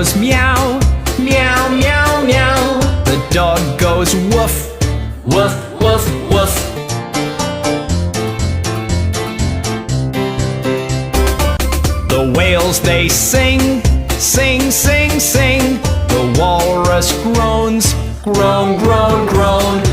goes meow, meow, meow, meow. The dog goes woof, woof, woof, woof. The whales they sing, sing, sing, sing. The walrus groans, groan, groan, groan.